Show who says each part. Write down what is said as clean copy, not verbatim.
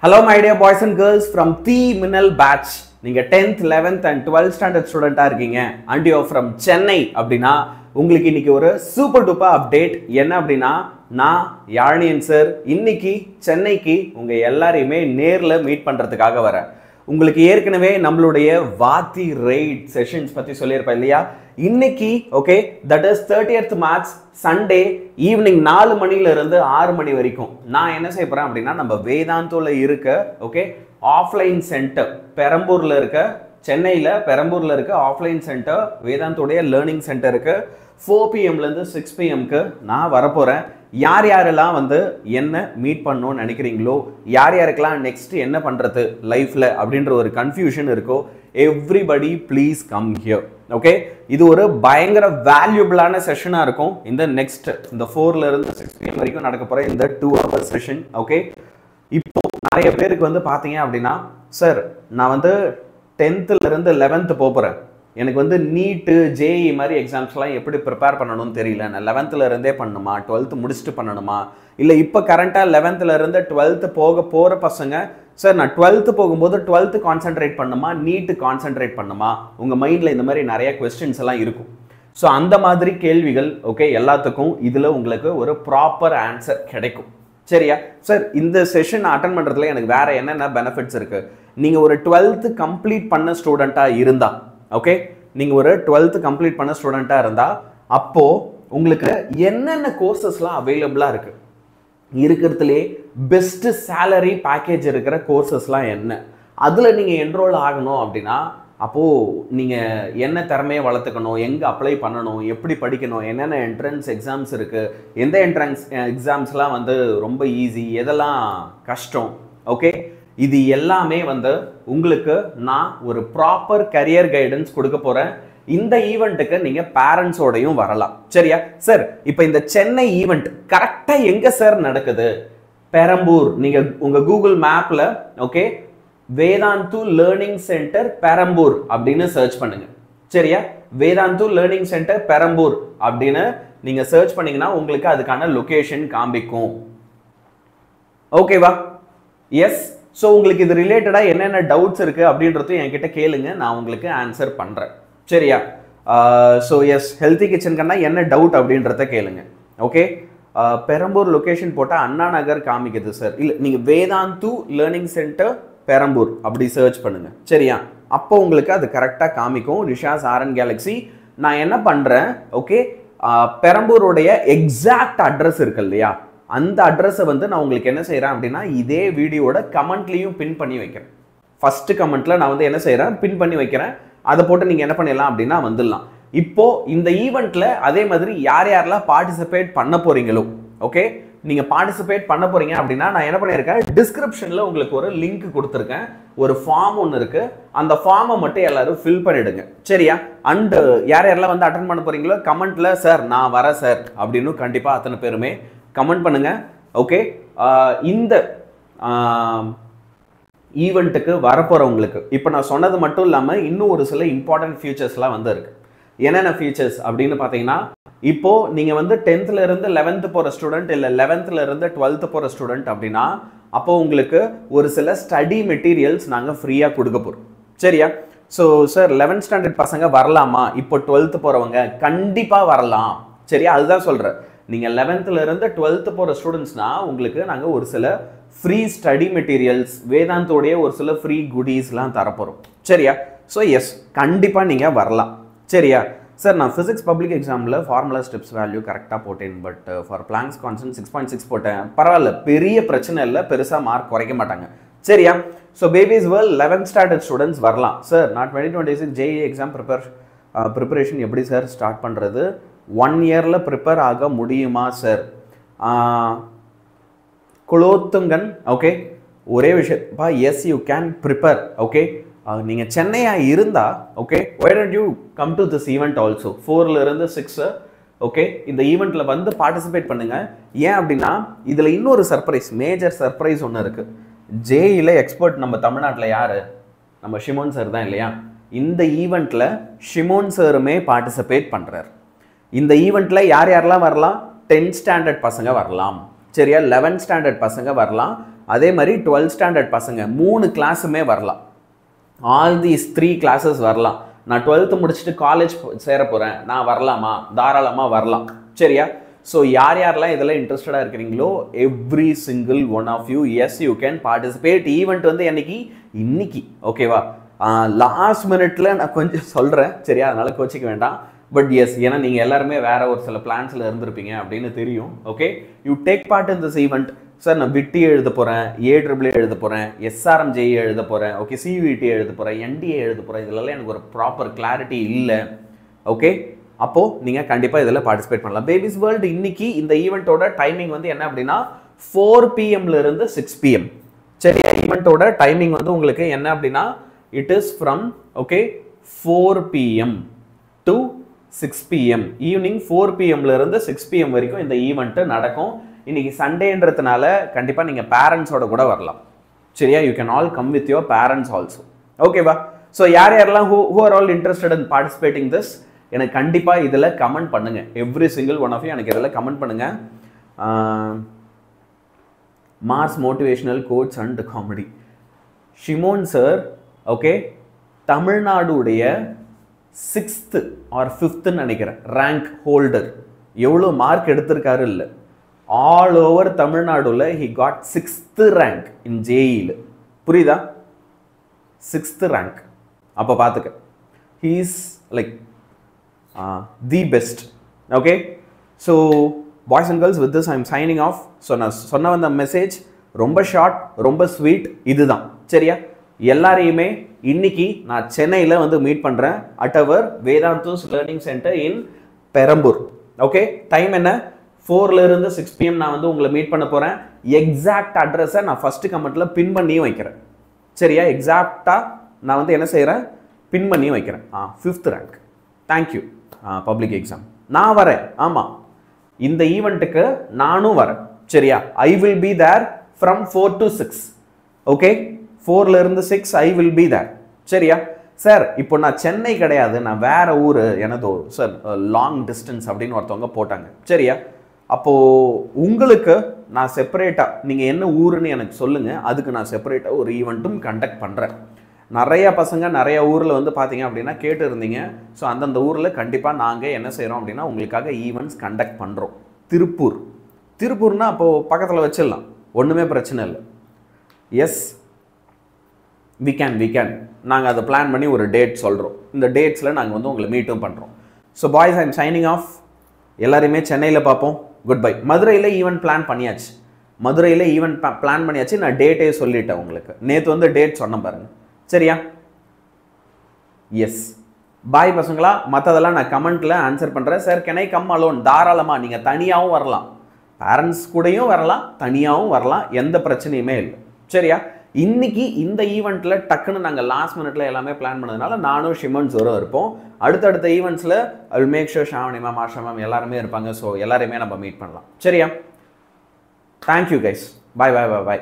Speaker 1: Hello my dear boys and girls from the Minnal batch. நீங்க 10th 11th and 12th standard ஸ்டூடெண்டா இருக்கீங்க and you are from Chennai அப்படினா உங்களுக்கு இன்னைக்கு ஒரு super duper update. என்ன அப்படினா நான் யாழ்னியன் சார் இன்னைக்கு சென்னைக்கு உங்க எல்லாரையுமே நேர்ல மீட் பண்றதுக்காக வரேன். உங்களுக்கு ஏற்கனவே நம்மளுடைய வாத்தி ரைட் செஷன்ஸ் பத்தி சொல்லியிருப்பேன் இல்லையா? இன்னைக்கு okay that is 30th March Sunday evening 4 மணில இருந்து 6 மணி வரைக்கும் நான் என்ன செய்ய போறேன் அப்படின்னா நம்ம வேதாந்தோல இருக்க ஓகே ஆஃப்லைன் சென்டர் பெரம்பூர்ல இருக்க சென்னையில் பெரம்பூர்ல இருக்க ஆஃப்லைன் சென்டர் வேதாந்தோடைய லேர்னிங் சென்டருக்கு 4 PM லேருந்து 6 PMக்கு நான் வரப்போறேன். யார் யாரெல்லாம் வந்து என்ன மீட் பண்ணணும்னு நினைக்கிறீங்களோ யார் யாருக்கெல்லாம் நெக்ஸ்ட் என்ன பண்றது லைஃப்ல அப்படின்ற ஒரு கன்ஃபியூஷன் இருக்கோ everybody please come here. Okay இது ஒரு பயங்கர வேல்யூபிளான செஷனா இருக்கும். இந்த நெக்ஸ்ட் இந்த 4ல இருந்து 6 PM வரைக்கும் நடக்க போற இந்த 2 hour செஷன். ஓகே இப்போ நிறைய பேருக்கு வந்து பாத்தீங்க அப்படின்னா சார் நான் வந்து 10th இருந்து 11th போறேன், எனக்கு வந்து நீட்டு ஜேஇ மாதிரி எக்ஸாம்ஸ்லாம் எப்படி ப்ரிப்பேர் பண்ணணும்னு தெரியல, நான் 11th இருந்தே பண்ணணுமா 12th முடிச்சுட்டு பண்ணணுமா இல்லை இப்போ கரண்ட்டாக 11th இருந்து 12th போகிற பசங்க சார் நான் 12th போகும்போது 12th கான்சென்ட்ரேட் பண்ணுமா நீட்டு கான்சென்ட்ரேட் பண்ணுமா உங்கள் மைண்டில் இந்த மாதிரி நிறைய கொஸ்டின்ஸ் எல்லாம் இருக்கும். ஸோ அந்த மாதிரி கேள்விகள் ஓகே எல்லாத்துக்கும் இதில் உங்களுக்கு ஒரு ப்ராப்பர் ஆன்சர் கிடைக்கும். சரியா சார்? இந்த செஷன் அட்டன் பண்ணுறதுல எனக்கு வேற என்னென்ன பெனிஃபிட்ஸ் இருக்கு? நீங்கள் ஒரு 12th கம்ப்ளீட் பண்ண ஸ்டூடெண்ட்டாக இருந்தா ஓகே நீங்கள் ஒரு 12th கம்ப்ளீட் பண்ண ஸ்டூடெண்ட்டாக இருந்தால் அப்போது உங்களுக்கு என்னென்ன கோர்சஸ்லாம் அவைலபிளாக இருக்குது, இருக்கிறதுலே பெஸ்ட் சேலரி பேக்கேஜ் இருக்கிற கோர்சஸ்லாம் என்ன, அதில் நீங்கள் என்ரோல் ஆகணும் அப்படின்னா அப்போது நீங்கள் என்ன திறமையை வளர்த்துக்கணும், எங்கே அப்ளை பண்ணணும், எப்படி படிக்கணும், என்னென்ன என்ட்ரன்ஸ் எக்ஸாம்ஸ் இருக்குது, எந்த என்ட்ரன்ஸ் எக்ஸாம்ஸ்லாம் வந்து ரொம்ப ஈஸி எதெல்லாம் கஷ்டம் ஓகே இது எல்லாமே வந்து உங்களுக்கு நான் ஒரு ப்ராப்பர் கரியர் கைடன்ஸ் கொடுக்க போறேன். இந்த ஈவெண்ட்டுக்கு நீங்க பேரண்ட்ஸோடையும் வரலாம். சரியா சார்? இப்போ இந்த சென்னை ஈவெண்ட் கரெக்டா எங்க சார் நடக்குது? பெரம்பூர். நீங்க உங்க கூகுள் மேப்ல okay Vedantu learning centre Perambur அப்படின்னு சர்ச் பண்ணுங்க. சரியா? வேதாந்து லேர்னிங் சென்டர் பெரம்பூர் அப்படின்னு நீங்க சர்ச் பண்ணீங்கன்னா உங்களுக்கு அதுக்கான லொகேஷன் காமிக்கும். ஓகேவா? எஸ். ஸோ உங்களுக்கு இது ரிலேட்டடாக என்னென்ன டவுட்ஸ் இருக்குது அப்படின்றதும் என்கிட்ட கேளுங்க, நான் உங்களுக்கு ஆன்சர் பண்ணுறேன். சரியா? ஸோ எஸ் ஹெல்த்தி கிச்சனுக்குன்னா என்ன டவுட் அப்படின்றத கேளுங்க. ஓகே பெரம்பூர் லொக்கேஷன் போட்டால் அண்ணா நகர் காமிக்குது சார். இல்லை நீங்கள் வேதாந்து லேர்னிங் சென்டர் பெரம்பூர் அப்படி சர்ச் பண்ணுங்க. சரியா? அப்போ உங்களுக்கு அது கரெக்டாக காமிக்கும். Risha's R N Galaxy. நான் என்ன பண்ணுறேன் ஓகே பெரம்பூருடைய எக்ஸாக்ட் அட்ரஸ் இருக்கு இல்லையா, அந்த அட்ரஸை வந்து நான் உங்களுக்கு என்ன செய்கிறேன் அப்படின்னா இதே வீடியோட கமெண்ட்லையும் பின் பண்ணி வைக்கிறேன். ஃபர்ஸ்ட் கமெண்ட்ல நான் வந்து என்ன செய்கிறேன் பின் பண்ணி வைக்கிறேன். அதை போட்டு நீங்கள் என்ன பண்ணிடலாம் அப்படின்னா வந்துடலாம். இப்போ இந்த ஈவெண்ட்ல அதே மாதிரி யார் யாரெல்லாம் பார்ட்டிசிபேட் பண்ண போறீங்களோ ஓகே நீங்கள் பார்ட்டிசிபேட் பண்ண போறீங்க அப்படின்னா நான் என்ன பண்ணியிருக்கேன் டிஸ்கிரிப்ஷனில் உங்களுக்கு ஒரு லிங்க் கொடுத்துருக்கேன், ஒரு ஃபார்ம் ஒன்று இருக்கு, அந்த ஃபார்மை மட்டும் எல்லாரும் ஃபில் பண்ணிடுங்க. சரியா? அண்ட் யார் யாரெல்லாம் வந்து அட்டன் பண்ண போறீங்களோ கமெண்ட்ல சார் நான் வரேன் சார் அப்படின்னு கண்டிப்பாக அத்தனை பேருமே கமெண்ட் பண்ணுங்க. ஓகே இந்த ஈவெண்ட்டுக்கு வரப்போறவங்களுக்கு இப்போ நான் சொன்னது மட்டும் இல்லாமல் இன்னும் ஒரு சில இம்பார்ட்டன்ட் ஃபியூச்சர்ஸ்லாம் வந்து இருக்கு. என்னென்ன ஃபியூச்சர்ஸ் அப்படின்னு பார்த்தீங்கன்னா இப்போ நீங்கள் வந்து 10th இருந்து 11th போகிற ஸ்டூடெண்ட் இல்லை 11th இருந்து 12th போகிற ஸ்டூடெண்ட் அப்படின்னா அப்போ உங்களுக்கு ஒரு சில ஸ்டடி மெட்டீரியல்ஸ் நாங்கள் ஃப்ரீயாக கொடுக்க போகிறோம். சரியா? ஸோ சார் 11th ஸ்டாண்டர்ட் பசங்க வரலாமா? இப்போ 12th போகிறவங்க கண்டிப்பாக வரலாம். சரியா? அதுதான் சொல்கிறேன். நீங்கள் 11th இருந்து 12th போகிற ஸ்டூடெண்ட்ஸ்னா உங்களுக்கு நாங்கள் ஒரு சில ஃப்ரீ ஸ்டடி மெட்டீரியல்ஸ் வேதாந்தோடைய ஒரு சில ஃப்ரீ குடீஸ்லாம் தரப்போகிறோம். சரியா? ஸோ எஸ் கண்டிப்பாக நீங்கள் வரலாம். சரியா சார்? நான் ஃபிசிக்ஸ் பப்ளிக் எக்ஸாமில் ஃபார்முலா ஸ்டெப்ஸ் வேல்யூ கரெக்டாக போட்டேன், பட் ஃபார் பிளாங்க்ஸ் கான்ஸ்டன்ட் 6.6 போட்டேன். பரவாயில்ல, பெரிய பிரச்சனை இல்லை, பெருசாக மார்க் குறைக்க மாட்டாங்க. சரியா? So babies world 11th standard students வரலாம். சார் நான் 2026 ஜேஇ எக்ஸாம் ப்ரிப்பரேஷன் எப்படி சார் ஸ்டார்ட் பண்ணுறது? 1 இயரில் ப்ரிப்பேர் ஆக முடியுமா சார்? குலோத்துங்கன் ஓகே ஒரே விஷயப்பா yes you can prepare. Okay நீங்கள் சென்னையாக இருந்தால் okay why don't you come to this event also 4ல இருந்து 6 ஓகே இந்த ஈவெண்ட்டில் வந்து பார்ட்டிசிபேட் பண்ணுங்கள். ஏன் அப்படின்னா இதில் இன்னொரு சர்ப்ரைஸ் மேஜர் சர்ப்ரைஸ் ஒன்று இருக்குது. ஜேஇல எக்ஸ்பர்ட் நம்ம தமிழ்நாட்டில் யார்? நம்ம ஷிமோன் சார் தான் இல்லையா? இந்த ஈவெண்ட்டில் ஷிமோன் சாருமே பார்ட்டிசிபேட் பண்ணுறார். இந்த ஈவெண்ட்டில் யார் யாரெல்லாம் வரலாம்? 10th ஸ்டாண்டர்ட் பசங்க வரலாம். சரியா? 11th ஸ்டாண்டர்ட் பசங்க வரலாம் அதே மாதிரி 12th ஸ்டாண்டர்ட் பசங்க 3 கிளாஸுமே வரலாம். ஆல் தீஸ் 3 கிளாஸஸ் வரலாம். நான் 12th முடிச்சுட்டு காலேஜ் சேர போகிறேன், நான் வரலாமா? தாராளமாக வரலாம். சரியா? ஸோ யார் யாரெல்லாம் இதில் இன்ட்ரெஸ்டடாக இருக்கிறீங்களோ every single one of you, yes you can participate. Event வந்து இன்னைக்கு ஓகேவா? லாஸ்ட் மினிட்ல நான் கொஞ்சம் சொல்கிறேன், சரியா? அதனால கோச்சிக்க வேண்டாம். பட் எஸ், ஏன்னா நீங்கள் எல்லாருமே வேற ஒரு சில பிளான்ஸில் இருந்திருப்பீங்க அப்படின்னு தெரியும். Okay, you take part in this event. Sir நான் விட்டி எழுத போகிறேன், ஏஏஏ எழுத போகிறேன், எஸ்ஆர்எம்ஜே எழுத போகிறேன், ஓகே, சிவிடி எழுத போகிறேன், என்டிஏ எழுத போகிறேன், இதெல்லாம் எனக்கு ஒரு ப்ராப்பர் கிளாரிட்டி இல்லை. ஓகே, அப்போது நீங்கள் கண்டிப்பாக இதில் பார்ட்டிசிபேட் பண்ணலாம். பேபிஸ் வேர்ல்டு இன்னைக்கு இந்த ஈவெண்ட்டோட டைமிங் வந்து என்ன அப்படின்னா 4 PM இருந்து 6 PM. சரியா? ஈவெண்ட்டோட டைமிங் வந்து உங்களுக்கு என்ன அப்படின்னா it is from okay 4 PM to 6 PM. Evening 4 PM இருந்து 6 PM வரைக்கும் இந்த ஈவெண்ட்டு நடக்கும். இன்னைக்கு சண்டேன்றதுனால கண்டிப்பாக நீங்கள் பேரண்ட்ஸோட கூட வரலாம். சரியா? You can all come with your parents also. ஓகேவா? ஸோ யாரெல்லாம் who are all interested in participating this, எனக்கு கண்டிப்பாக இதில் கமெண்ட் பண்ணுங்க. Every single one of you எனக்கு இதில் கமெண்ட் பண்ணுங்க. Mass motivational quotes and comedy Shimon sir, okay, தமிழ்நாடுடைய 6th or 5th நினைக்கிறேன் ரேங்க் ஹோல்டர். எவ்வளோ மார்க் எடுத்திருக்காரு இல்லை, ஆல் ஓவர் தமிழ்நாடுல he got 6th rank in ஜேஇல. புரியுதா? 6th rank. அப்போ பார்த்துக்க, he is like the best. Okay, so boys and girls, with this I am signing off. So நான் சொன்ன வந்த மெசேஜ் ரொம்ப ஷார்ட், ரொம்ப ஸ்வீட், இதுதான். சரியா? எல்லாரையுமே இன்னைக்கு நான் சென்னையில் வந்து மீட் பண்ணுறேன் at our Vedantu's learning centre in Perambur. Okay, time என்ன? 4 இருந்து 6 PM நான் வந்து உங்களை மீட் பண்ண போகிறேன். எக்ஸாக்ட் அட்ரஸை நான் ஃபஸ்ட்டு கமெண்ட்டில் பின் பண்ணியும் வைக்கிறேன். சரியா? எக்ஸாக்டாக நான் வந்து என்ன செய்கிறேன், பின் பண்ணியும் வைக்கிறேன். 5th rank. Thank you. Public exam நான் வரேன். ஆமாம், இந்த ஈவெண்ட்டுக்கு நானும் வரேன். சரியா? I will be there from 4 to 6. Okay, 4 இருந்து 6 ஐ வில் பி தேர். சரியா? சார் இப்போ நான் சென்னை கிடையாது, நான் வேற ஊர், எனது சார் லாங் டிஸ்டன்ஸ் அப்படின்னு ஒருத்தவங்க போட்டாங்க. சரியா? அப்போது உங்களுக்கு நான் செப்பரேட்டாக, நீங்கள் என்ன ஊருன்னு எனக்கு சொல்லுங்கள், அதுக்கு நான் செப்பரேட்டாக ஒரு ஈவெண்ட்டும் கண்டக்ட் பண்ணுறேன். நிறையா பசங்க நிறைய ஊரில் வந்து பார்த்தீங்க அப்படின்னா கேட்டு இருந்தீங்க. ஸோ அந்தந்த ஊரில் கண்டிப்பாக நாங்கள் என்ன செய்கிறோம் அப்படின்னா உங்களுக்காக ஈவெண்ட்ஸ் கண்டக்ட் பண்ணுறோம். திருப்பூர்னா அப்போது பக்கத்தில் வச்சிடலாம், ஒன்றுமே பிரச்சனை இல்லை. எஸ், வி கேன் நாங்கள் அதை பிளான் பண்ணி ஒரு டேட் சொல்கிறோம். இந்த டேட்ஸில் நாங்கள் வந்து உங்களை மீட்டும் பண்ணுறோம். So boys, I am signing of. எல்லாருமே சென்னையில் பார்ப்போம். Good bye. மதுரையில் ஈவெண்ட் பிளான் பண்ணியாச்சு. நான் டேட்டே சொல்லிட்டேன் உங்களுக்கு. நேற்று வந்து டேட் சொன்னேன் பாருங்கள். சரியா? எஸ், பாய் பசங்களா. மற்றதெல்லாம் நான் கமெண்ட்டில் ஆன்சர் பண்ணுறேன். Sir can I come alone? தாராளமாக நீங்கள் தனியாகவும் வரலாம், பேரண்ட்ஸ் கூடயும் வரலாம், தனியாகவும் வரலாம், எந்த பிரச்சனையுமே இல்லை. சரியா? இன்னைக்கு இந்த ஈவெண்ட்டில் டக்குன்னு நாங்கள் லாஸ்ட் மினிட்ல எல்லாமே பிளான் பண்ணதுனால நானும் ஷிமன் சாரும் இருப்போம். அடுத்தடுத்த ஈவெண்ட்ஸில் I will make sure Shavani ma'am, Asha ma'am எல்லாருமே இருப்பாங்க. ஸோ எல்லாரையுமே நம்ம மீட் பண்ணலாம். சரியா? Thank you guys. பாய்.